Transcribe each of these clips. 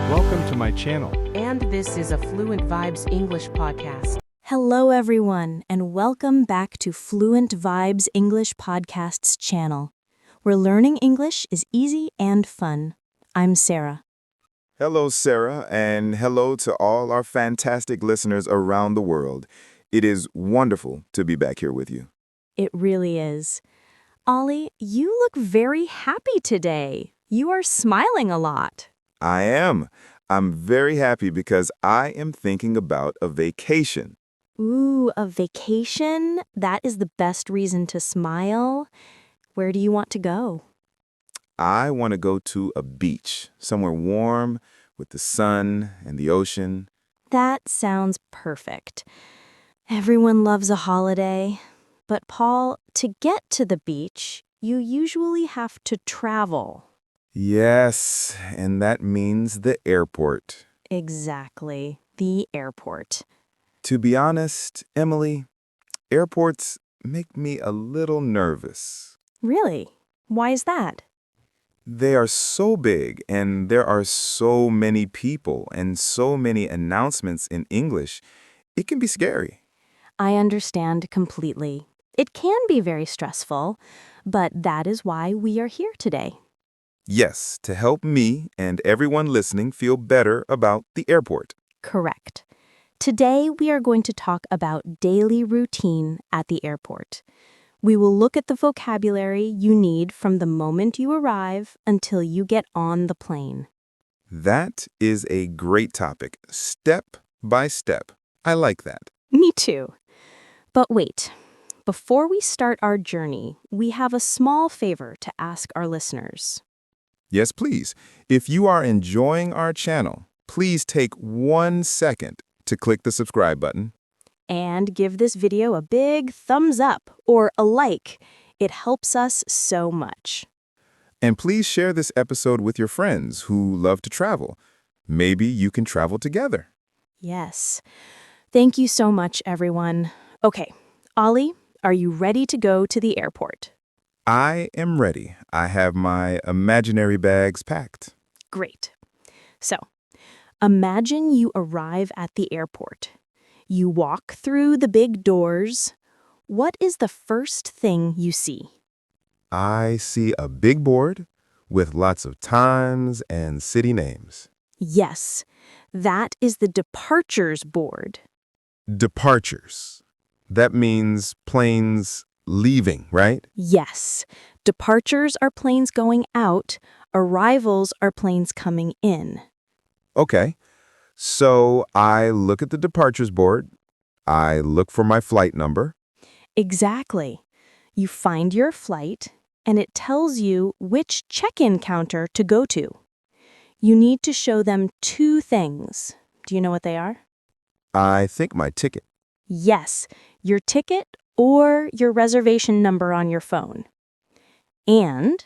Welcome to my channel. And this is a Fluent Vibes English podcast. Hello, everyone, and welcome back to Fluent Vibes English Podcast's channel, where learning English is easy and fun. I'm Sarah. Hello, Sarah, and hello to all our fantastic listeners around the world. It is wonderful to be back here with you. It really is. Ollie, you look very happy today. You are smiling a lot. I am. I'm very happy because I am thinking about a vacation. Ooh, a vacation? That is the best reason to smile. Where do you want to go? I want to go to a beach, somewhere warm with the sun and the ocean. That sounds perfect. Everyone loves a holiday. But Paul, to get to the beach, you usually have to travel. Yes, and that means the airport. Exactly, the airport. To be honest, Emily, airports make me a little nervous. Really? Why is that? They are so big, and there are so many people and so many announcements in English. It can be scary. I understand completely. It can be very stressful, but that is why we are here today. Yes, to help me and everyone listening feel better about the airport. Correct. Today we are going to talk about daily routine at the airport. We will look at the vocabulary you need from the moment you arrive until you get on the plane. That is a great topic, step by step. I like that. Me too. But wait, before we start our journey, we have a small favor to ask our listeners. Yes, please. If you are enjoying our channel, please take 1 second to click the subscribe button. And give this video a big thumbs up or a like. It helps us so much. And please share this episode with your friends who love to travel. Maybe you can travel together. Yes. Thank you so much, everyone. Okay, Ollie, are you ready to go to the airport? I am ready. I have my imaginary bags packed. Great. So, imagine you arrive at the airport. You walk through the big doors. What is the first thing you see? I see a big board with lots of times and city names. Yes, that is the departures board. Departures. That means planes leaving, right? Yes, departures are planes going out. Arrivals are planes coming in. Okay. So I look at the departures board. I look for my flight number. Exactly. You find your flight, and it tells you which check-in counter to go to. You need to show them 2 things. Do you know what they are? I think my ticket. Yes, your ticket or your reservation number on your phone. And,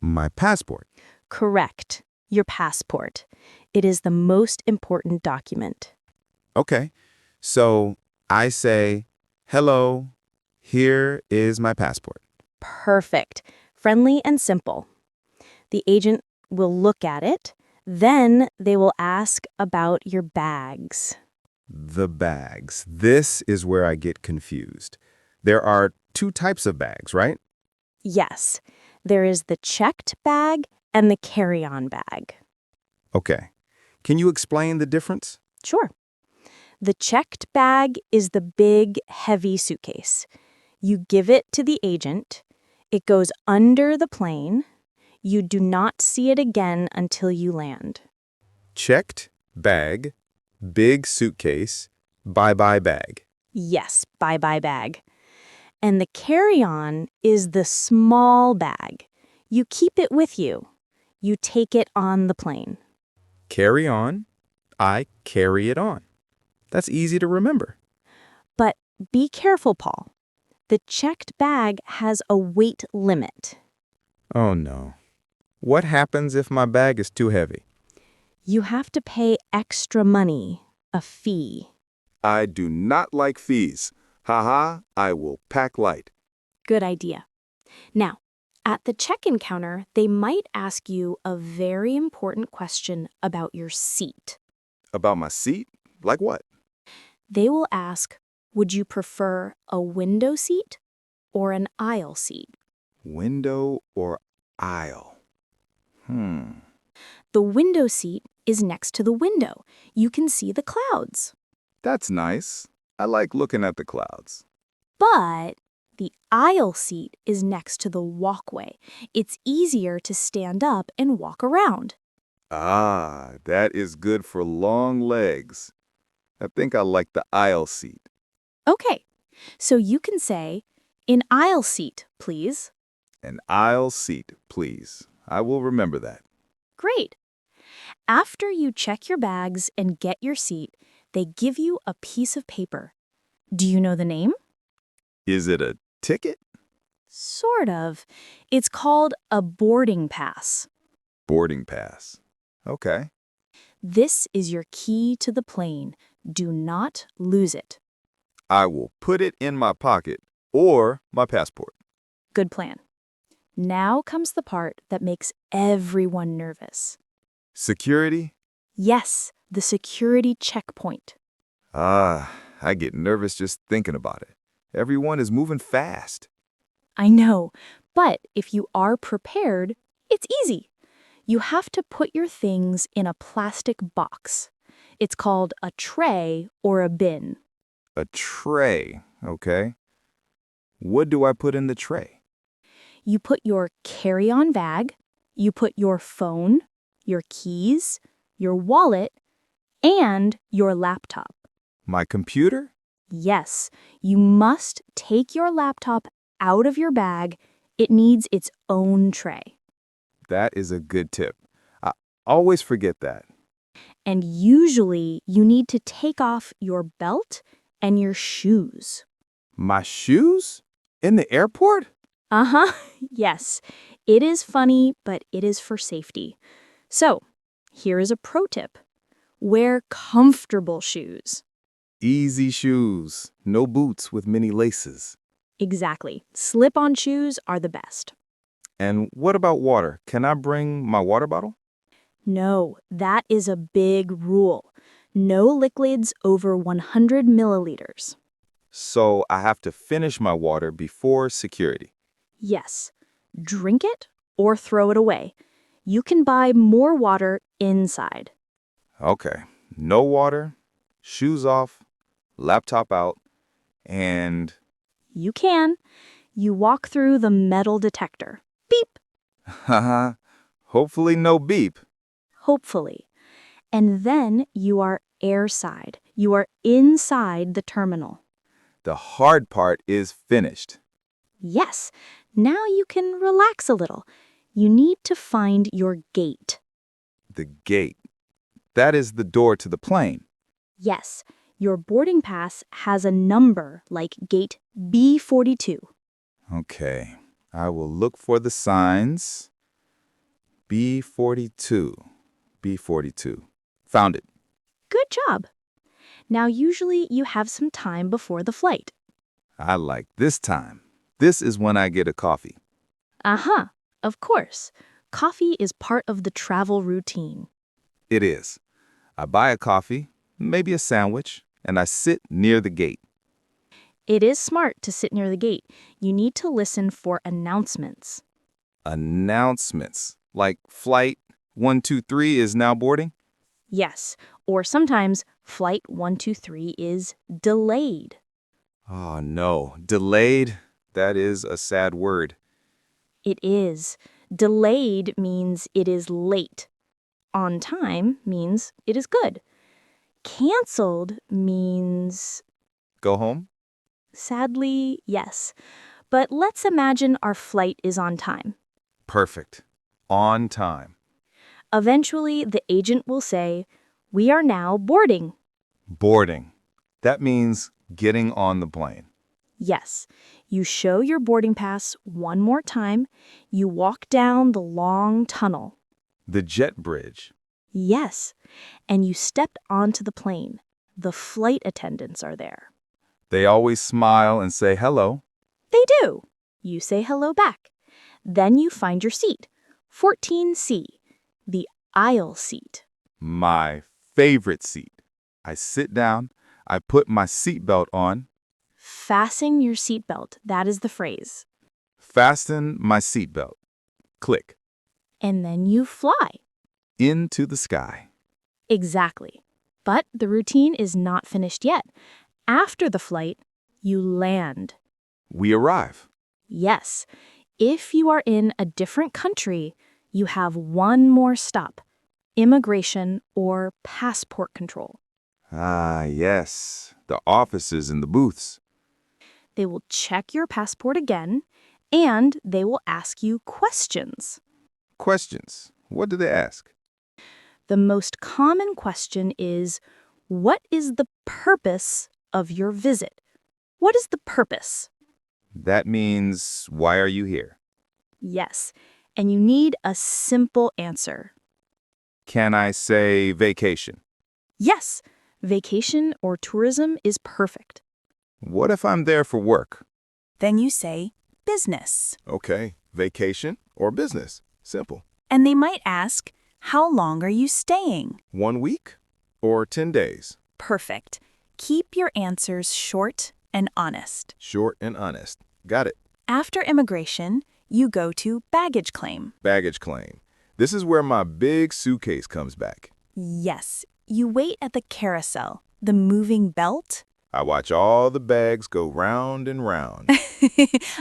My passport. correct, your passport. It is the most important document. Okay. So I say, hello, here is my passport. Perfect. Friendly and simple. The agent will look at it. Then they will ask about your bags. The bags. This is where I get confused. There are 2 types of bags, right? Yes, there is the checked bag and the carry-on bag. Okay. Can you explain the difference? Sure. The checked bag is the big, heavy suitcase. You give it to the agent. It goes under the plane. You do not see it again until you land. Checked bag, big suitcase, bye-bye bag. Yes, bye-bye bag. And the carry-on is the small bag. You keep it with you. You take it on the plane. Carry on, I carry it on. That's easy to remember. But be careful, Paul. The checked bag has a weight limit. Oh no. What happens if my bag is too heavy? You have to pay extra money, a fee. I do not like fees. Haha, I will pack light. Good idea. Now, At the check-in counter, they might ask you a very important question about your seat. About my seat? Like what? They will ask, would you prefer a window seat or an aisle seat? Window or aisle? The window seat is next to the window. You can see the clouds. That's nice. I like looking at the clouds. But the aisle seat is next to the walkway. It's easier to stand up and walk around. Ah, that is good for long legs. I think I like the aisle seat. Okay, so you can say, an aisle seat, please. An aisle seat, please. I will remember that. Great. After you check your bags and get your seat, they give you a piece of paper. Do you know the name? Is it a ticket? Sort of. It's called a boarding pass. Boarding pass. Okay. This is your key to the plane. Do not lose it. I will put it in my pocket or my passport. Good plan. Now comes the part that makes everyone nervous. Security? Yes, the security checkpoint. Ah, I get nervous just thinking about it. Everyone is moving fast. I know, but if you are prepared, it's easy. You have to put your things in a plastic box. It's called a tray or a bin. A tray, okay. What do I put in the tray? You put your carry-on bag, you put your phone, your keys, your wallet, and your laptop. My computer? Yes, you must take your laptop out of your bag. It needs its own tray. That is a good tip. I always forget that. And usually you need to take off your belt and your shoes. My shoes? In the airport? Uh-huh, yes. It is funny, but it is for safety. So, here is a pro tip. Wear comfortable shoes. Easy shoes. No boots with many laces. Exactly. Slip-on shoes are the best. And what about water? Can I bring my water bottle? No, that is a big rule. No liquids over 100 milliliters. So I have to finish my water before security. Yes. Drink it or throw it away. You can buy more water inside. Okay. No water, shoes off, laptop out, and... You can. You walk through the metal detector. Beep. Haha. Hopefully no beep. Hopefully. And then you are airside. You are inside the terminal. The hard part is finished. Yes. Now you can relax a little. You need to find your gate. The gate. That is the door to the plane. Yes. Your boarding pass has a number like gate B42. Okay. I will look for the signs. B42. B42. Found it. Good job. Now usually you have some time before the flight. I like this time. This is when I get a coffee. Uh-huh. Of course. Coffee is part of the travel routine. It is. I buy a coffee, maybe a sandwich, and I sit near the gate. It is smart to sit near the gate. You need to listen for announcements. Announcements. Like flight 123 is now boarding? Yes, or sometimes flight 123 is delayed. Oh no, delayed? That is a sad word. It is. Delayed means it is late. On time means it is good. Canceled means, Go home? sadly, yes. But let's imagine our flight is on time. Perfect. On time. Eventually, the agent will say, "We are now boarding." Boarding. That means getting on the plane. Yes, you show your boarding pass one more time. You walk down the long tunnel. The jet bridge. Yes, and you step onto the plane. The flight attendants are there. They always smile and say hello. They do. You say hello back. Then you find your seat. 14C, the aisle seat. My favorite seat. I sit down, I put my seatbelt on, Fasten your seatbelt, that is the phrase. fasten my seatbelt. Click. And then you fly. Into the sky. Exactly. But the routine is not finished yet. After the flight, you land. We arrive. Yes. If you are in a different country, you have one more stop: immigration or passport control. Ah, yes. The offices and the booths. They will check your passport again, and they will ask you questions. Questions. What do they ask? The most common question is, what is the purpose of your visit? What is the purpose? That means, why are you here? Yes, and you need a simple answer. Can I say vacation? Yes, vacation or tourism is perfect. What if I'm there for work? Then you say business. Okay, vacation or business. Simple. And they might ask, how long are you staying? 1 week or 10 days? Perfect. Keep your answers short and honest. Short and honest. Got it. After immigration, you go to baggage claim. Baggage claim. This is where my big suitcase comes back. Yes, you wait at the carousel, the moving belt, I watch all the bags go round and round.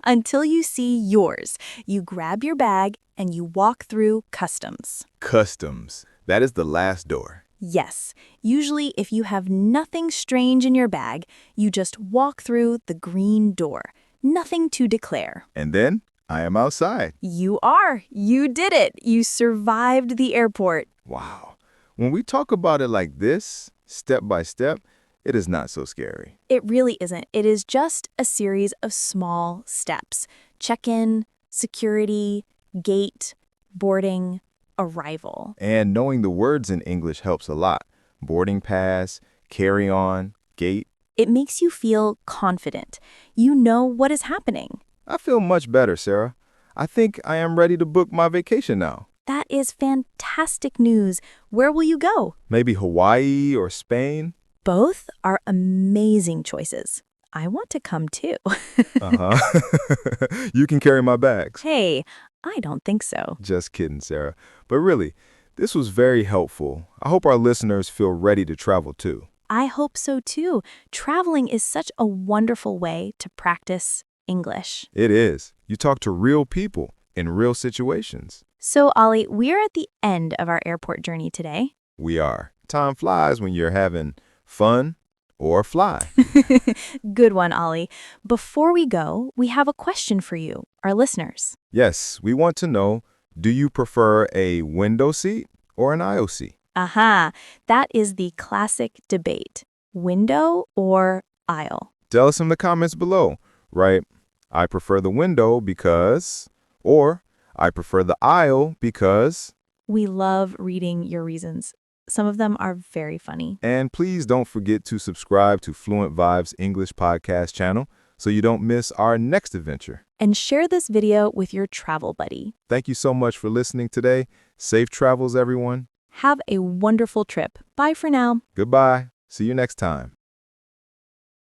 until you see yours. You grab your bag and you walk through customs. Customs. That is the last door. Yes, usually if you have nothing strange in your bag, you just walk through the green door. Nothing to declare. And then I am outside. You are. You did it. You survived the airport. Wow. When we talk about it like this, step by step, it is not so scary. It really isn't. It is just a series of small steps. Check-in, security, gate, boarding, arrival. And knowing the words in English helps a lot. Boarding pass, carry on, gate. It makes you feel confident. You know what is happening. I feel much better, Sarah. I think I am ready to book my vacation now. That is fantastic news. Where will you go? Maybe Hawaii or Spain? Both are amazing choices. I want to come too. Uh-huh. You can carry my bags. Hey, I don't think so. Just kidding, Sarah. But really, this was very helpful. I hope our listeners feel ready to travel too. I hope so too. Traveling is such a wonderful way to practice English. It is. You talk to real people in real situations. So, Ollie, we're at the end of our airport journey today. We are. Time flies when you're having fun or fly. Good one, Ollie. Before we go, we have a question for you, our listeners. Yes, we want to know, do you prefer a window seat or an aisle seat? Aha, that is the classic debate. Window or aisle? Tell us in the comments below. Right, I prefer the window because, or I prefer the aisle because. We love reading your reasons. Some of them are very funny. And please don't forget to subscribe to Fluent Vibes English podcast channel so you don't miss our next adventure. And share this video with your travel buddy. Thank you so much for listening today. Safe travels, everyone. Have a wonderful trip. Bye for now. Goodbye. See you next time.